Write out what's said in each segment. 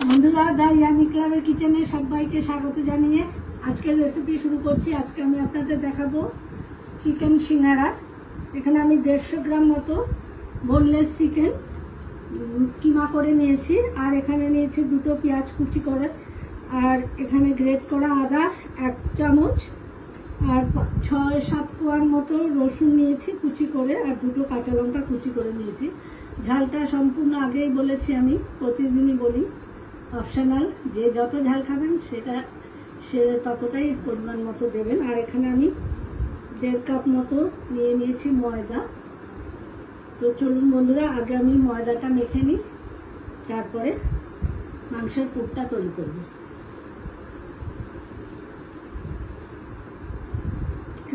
বন্ধুরা, দা ইয়ামি ক্লাবের কিচেনে সবাইকে স্বাগত জানিয়ে আজকের রেসিপি শুরু করছি। আজকে আমি আপনাদের দেখাবো চিকেন সিঙ্গারা। এখানে আমি 150 গ্রাম মতো বোনলেস চিকেন কিমা করে নিয়েছি, আর এখানে নিয়েছি 2টো পেঁয়াজ কুচি করে, আর এখানে গ্রেট করা আদা 1 চামচ, আর 6-7 কোয়ার মতো রসুন নিয়েছি কুচি করে, আর 2টো কাঁচা লঙ্কা কুচি করে নিয়েছি। ঝালটা সম্পূর্ণ আগেই বলেছি, আমি প্রতিদিনই বলি অপশনাল, যে যত ঝাল খাবেন সে ততটাই পরিমাণ মতো দেবেন। আর এখানে আমি 1.5 কাপ মতো নিয়ে নিয়েছি ময়দা। তো চলুন বন্ধুরা, আগে আমি ময়দাটা মেখে নিই, তারপরে মাংসের পুরটা তৈরি করব।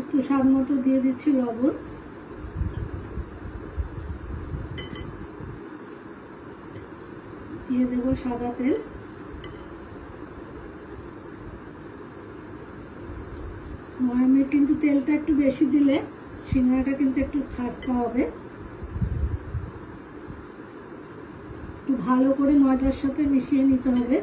একটু স্বাদ মতো দিয়ে দিচ্ছি লবণ, দিয়ে দেবো সাদা তেল, ময়ামে কিন্তু তেলটা একটু বেশি দিলে সিঙ্গারাটা কিন্তু একটু খাস্তা হবে। একটু ভালো করে ময়দার সাথে মিশিয়ে নিতে হবে।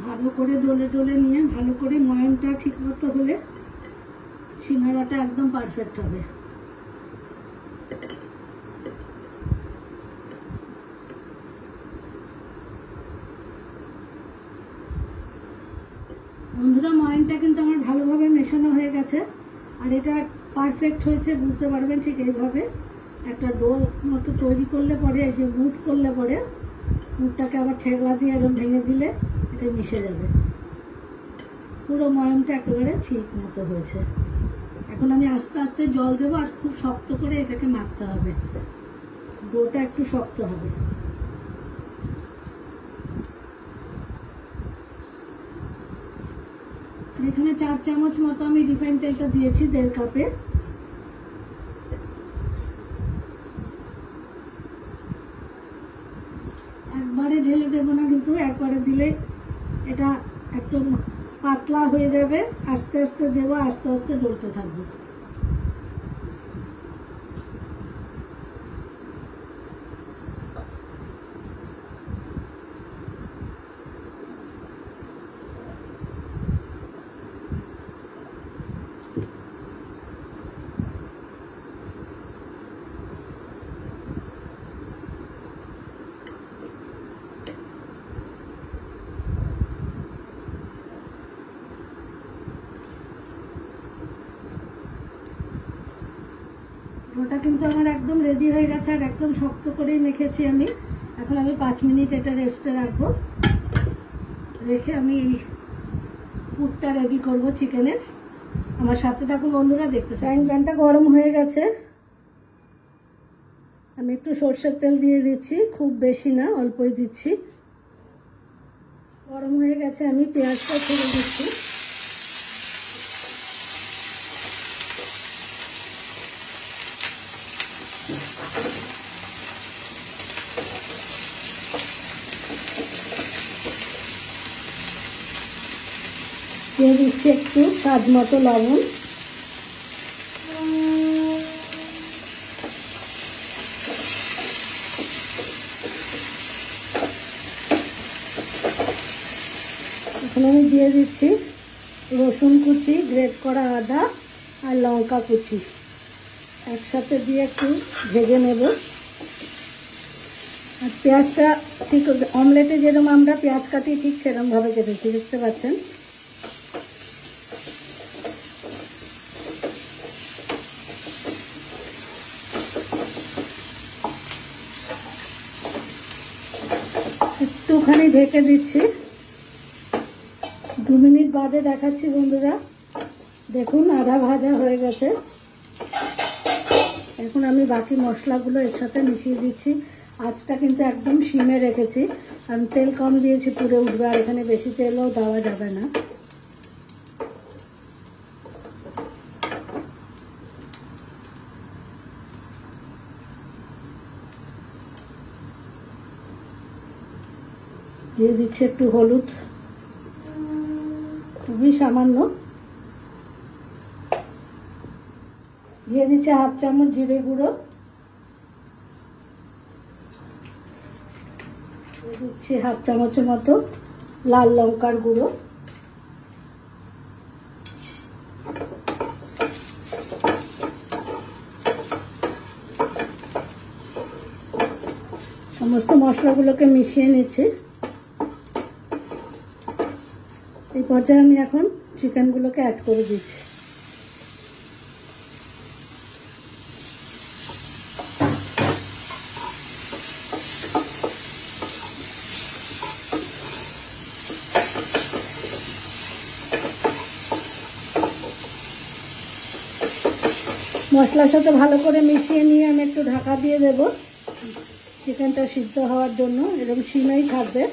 ভালো করে ডলে ডলে নিয়ে, ভালো করে ময়ামটা ঠিক মতো হলে সিঙ্গারাটা একদম পারফেক্ট হবে। বন্ধুরা, ময়ামটা কিন্তু আমার ভালোভাবে মেশানো হয়ে গেছে, আর এটা পারফেক্ট হয়েছে বুঝতে পারবেন ঠিক এইভাবে। একটা ডো মতো তৈরি করলে পরে, এই যে মুট করলে পরে, মুটটাকে আবার ঠেকলা দিয়ে এরকম ভেঙে দিলে এটা মিশে যাবে। পুরো ময়ামটা একেবারে ঠিক মতো হয়েছে। এখন আমি আস্তে আস্তে জল দেবো, আর খুব শক্ত করে এটাকে মাখতে হবে। ডোটা একটু শক্ত হবে। এখানে 4 চামচ মতো আমি রিফাইন তেলটা দিয়েছি 1.5 কাপে। একবারে ঢেলে দেবো না, কিন্তু একবারে দিলে এটা একদম পাতলা হয়ে যাবে। আস্তে আস্তে দেবো, আস্তে আস্তে ডলতে থাকবো। ওটা কিন্তু আমার একদম রেডি হয়ে গেছে, আর একদম শক্ত করেই মেখেছি আমি। এখন আমি 5 মিনিট এটা রেস্টে রাখবো। রেখে আমি পুরটা রেডি করব চিকেনের। আমার সাথে থাকুন বন্ধুরা, দেখতে ফ্রাইং প্যানটা গরম হয়ে গেছে। আমি একটু সরষের তেল দিয়ে দিচ্ছি, খুব বেশি না, অল্পই দিচ্ছি। গরম হয়ে গেছে, আমি পেঁয়াজটা ছেড়ে দিচ্ছি। দিয়ে দিচ্ছি একটু স্বাদ মতো লবণ। এখন আমি দিয়ে দিচ্ছি রসুন কুচি, গ্রেট করা আদা, আর লঙ্কা কুচি একসাথে দিয়ে একটু ভেজে নেব। আর পেঁয়াজটা ঠিক অমলেটে যেরকম আমরা পেঁয়াজ কাটি, ঠিক সেরকমভাবে কেটেছি, দেখতে পাচ্ছেন। একটুখানি ঢেকে দিচ্ছি। 2 মিনিট বাদে দেখাচ্ছি বন্ধুরা। দেখুন আধা ভাজা হয়ে গেছে। এখন আমি বাকি মশলাগুলো এর সাথে মিশিয়ে দিচ্ছি। আঁচটা কিন্তু একদম সিমে রেখেছি, কারণ তেল কম দিয়েছি, পুড়ে উঠবে, আর এখানে বেশি তেলও দেওয়া যাবে না। দিয়ে দিচ্ছি একটু হলুদ, খুবই সামান্য। দিয়ে দিচ্ছি হাফ চামচ জিরে গুঁড়ো, দিয়ে দিচ্ছি হাফ চামচের মতো লাল লঙ্কার গুঁড়ো, সমস্ত মশলাগুলোকে মিশিয়ে নিচ্ছি। এই পর্যায়ে আমি এখন চিকেনগুলোকে অ্যাড করে দিচ্ছি। মশলার সাথে ভালো করে মিশিয়ে নিয়ে আমি একটু ঢাকা দিয়ে দেব চিকেনটা সিদ্ধ হওয়ার জন্য। এরকম সিমেই থাকবে।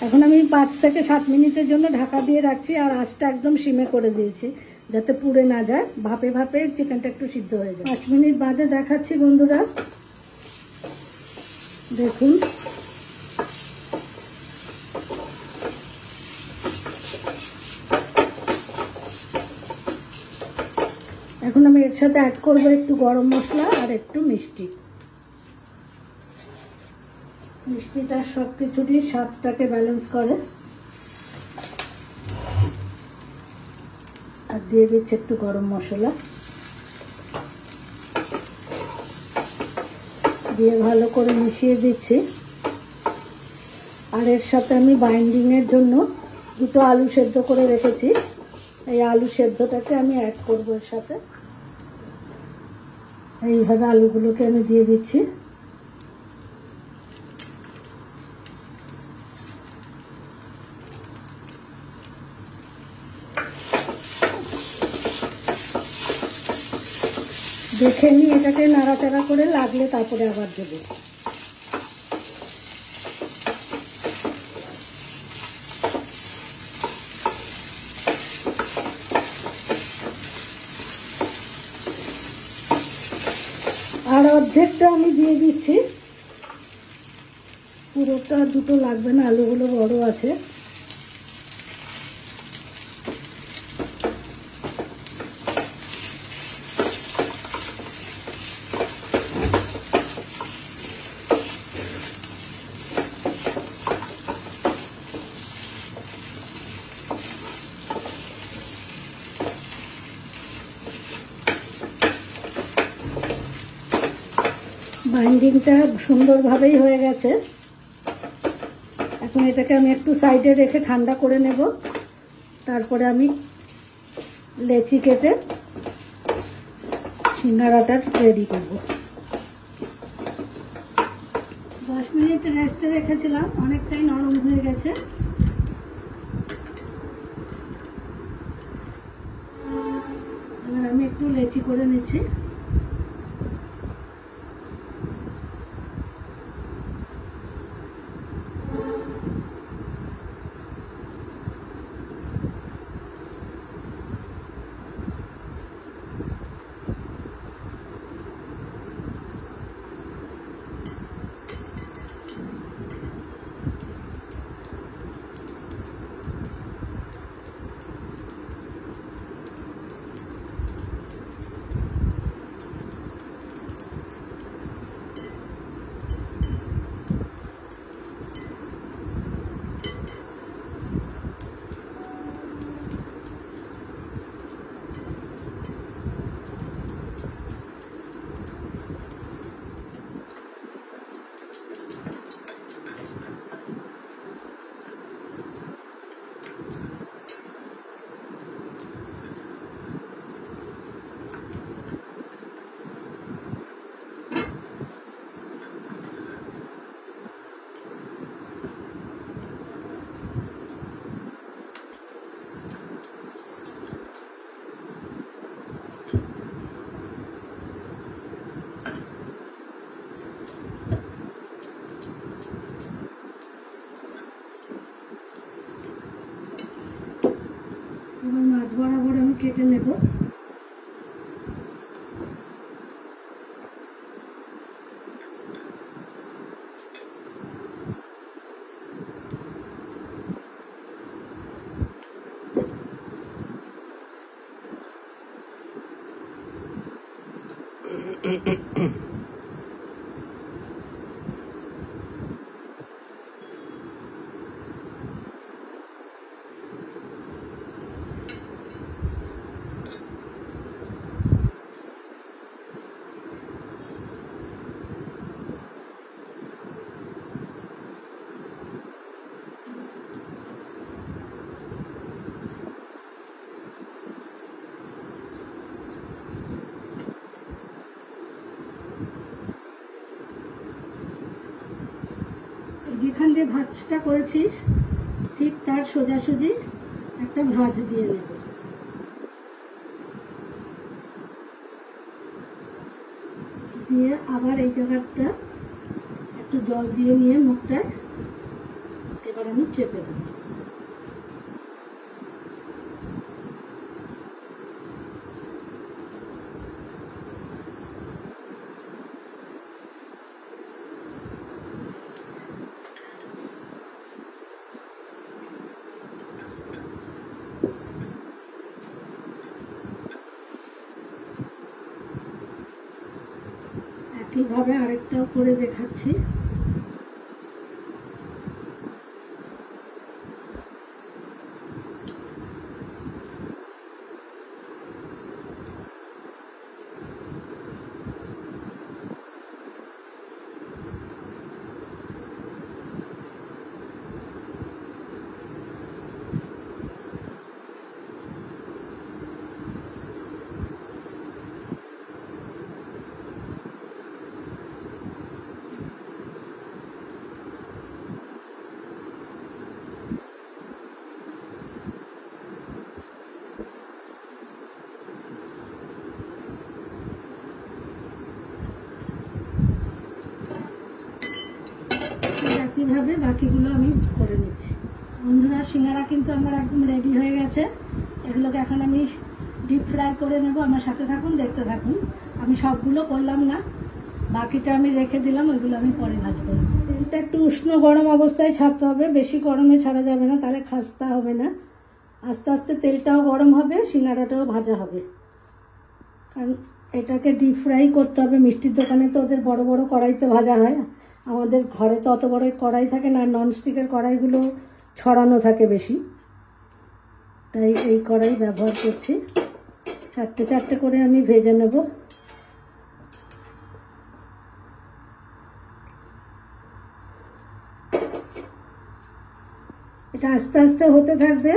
এখন আমি 5 থেকে 7 মিনিটের জন্য ঢাকা দিয়ে রাখছি, আর আঁচটা একদম সিমে করে দিয়েছি যাতে পুড়ে না যায়, ভাপে ভাপে চিকেনটা একটু সিদ্ধ হয়ে যায়। 5 মিনিট বাদে দেখাচ্ছি বন্ধুরা, দেখুন এখন আমি এর সাথে অ্যাড করবো একটু গরম মশলা আর একটু মিষ্টি। মিষ্টিটা সব কিছুরই স্বাদটাকে ব্যালেন্স করে। আর দিয়ে দিচ্ছি একটু গরম মশলা, দিয়ে ভালো করে মিশিয়ে দিচ্ছি। আর এর সাথে আমি বাইন্ডিংয়ের জন্য 2টো আলু সেদ্ধ করে রেখেছি, এই আলু সেদ্ধটাকে আমি অ্যাড করবো এর সাথে। এইভাবে আলুগুলোকে আমি দিয়ে দিচ্ছি। দেখে নিই, এটাকে নাড়াচাড়া করে লাগলে তারপরে আবার দেবো। আর অর্ধেকটা আমি দিয়ে দিচ্ছি, পুরোটা 2টো লাগবে না, আলুগুলো বড় আছে। বাইন্ডিংটা সুন্দরভাবেই হয়ে গেছে। এখন এটাকে আমি একটু সাইডে রেখে ঠান্ডা করে নেব, তারপরে আমি লেচি কেটে সিঙ্গারাটা রেডি করব। 10 মিনিট রেস্টে রেখেছিলাম, অনেকটাই নরম হয়ে গেছে। এবার আমি একটু লেচি করে নিচ্ছি। মাছ বরাবর আমি কেটে নেব। যেখান দিয়ে ভাজটা করেছিস ঠিক তার সোজাসুজি একটা ভাজ দিয়ে নেব। দিয়ে আবার এই জায়গাটা একটু জল দিয়ে নিয়ে মুখটায় এবার আমি চেপে দেবো। একইভাবে আরেকটাও করে দেখাচ্ছি। একইভাবে বাকিগুলো আমি করে নিচ্ছি। বন্ধুরা, সিঙ্গারা কিন্তু আমার একদম রেডি হয়ে গেছে। এগুলোকে এখন আমি ডিপ ফ্রাই করে নেব। আমার সাথে থাকুন, দেখতে থাকুন। আমি সবগুলো করলাম না, বাকিটা আমি রেখে দিলাম, ওইগুলো আমি পরে ভাজবো। তেলটা একটু উষ্ণ গরম অবস্থায় ছাড়তে হবে, বেশি গরমে ছাড়া যাবে না, তাহলে খাস্তা হবে না। আস্তে আস্তে তেলটাও গরম হবে, সিঙ্গারাটাও ভাজা হবে। কারণ এটাকে ডিপ ফ্রাই করতে হবে। মিষ্টির দোকানে তো ওদের বড় বড় কড়াইতে ভাজা হয়, আমাদের ঘরে তো অত বড় কড়াই থাকে না, ননস্টিকের কড়াইগুলো ছড়ানো থাকে বেশি, তাই এই কড়াই ব্যবহার করছি। চারটে চারটে করে আমি ভেজে নেব। এটা আস্তে আস্তে হতে থাকবে,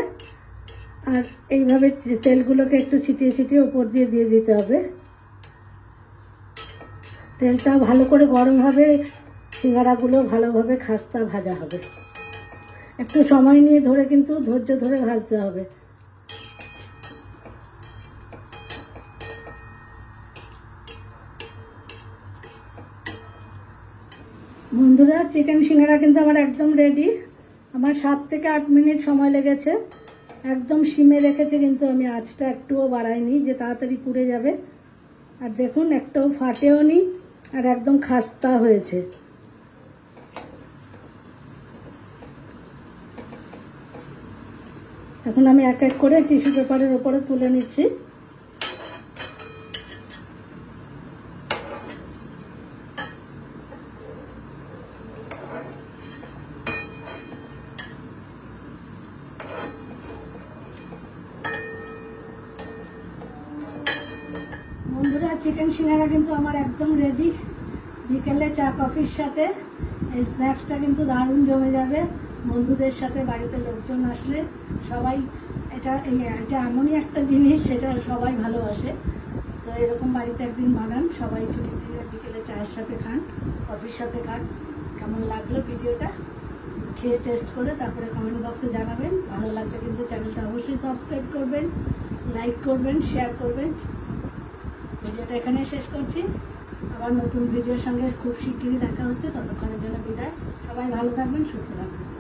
আর এইভাবে তেলগুলোকে একটু ছিটিয়ে ছিটিয়ে উপর দিয়ে দিয়ে দিতে হবে। তেলটা ভালো করে গরম হবে, সিঙ্গারাগুলো ভালোভাবে খাস্তা ভাজা হবে। একটু সময় নিয়ে ধরে, কিন্তু ধৈর্য ধরে ভাজতে হবে। বন্ধুরা, চিকেন সিঙ্গারা কিন্তু আমার একদম রেডি। আমার 7 থেকে 8 মিনিট সময় লেগেছে। একদম সিমে রেখেছি, কিন্তু আমি আঁচটা একটুও বাড়াইনি যে তাড়াতাড়ি পুড়ে যাবে। আর দেখুন, একটাও ফাটেও নি, আর একদম খাস্তা হয়েছে। এখন আমি এক এক করে টিস্যু পেপারের উপরে তুলে নিচ্ছি। বন্ধুরা, চিকেন সিঙ্গারা কিন্তু আমার একদম রেডি। বিকেলে চা কফির সাথে এই স্ন্যাক্সটা কিন্তু দারুণ জমে যাবে। বন্ধুদের সাথে, বাড়িতে লোকজন আসলে সবাই এটা এমনই একটা জিনিস, সেটা সবাই ভালোবাসে। তো এরকম বাড়িতে একদিন বানান, সবাই ছুটির দিনে বিকেলে চায়ের সাথে খান, কফির সাথে খান। কেমন লাগলো ভিডিওটা খেয়ে টেস্ট করে তারপরে কমেন্ট বক্সে জানাবেন। ভালো লাগলে কিন্তু চ্যানেলটা অবশ্যই সাবস্ক্রাইব করবেন, লাইক করবেন, শেয়ার করবেন। ভিডিওটা এখানে শেষ করছি। আবার নতুন ভিডিওর সঙ্গে খুব শিগগিরই দেখা হচ্ছে। ততক্ষণের জন্য বিদায়। সবাই ভালো থাকবেন, সুস্থ থাকবেন।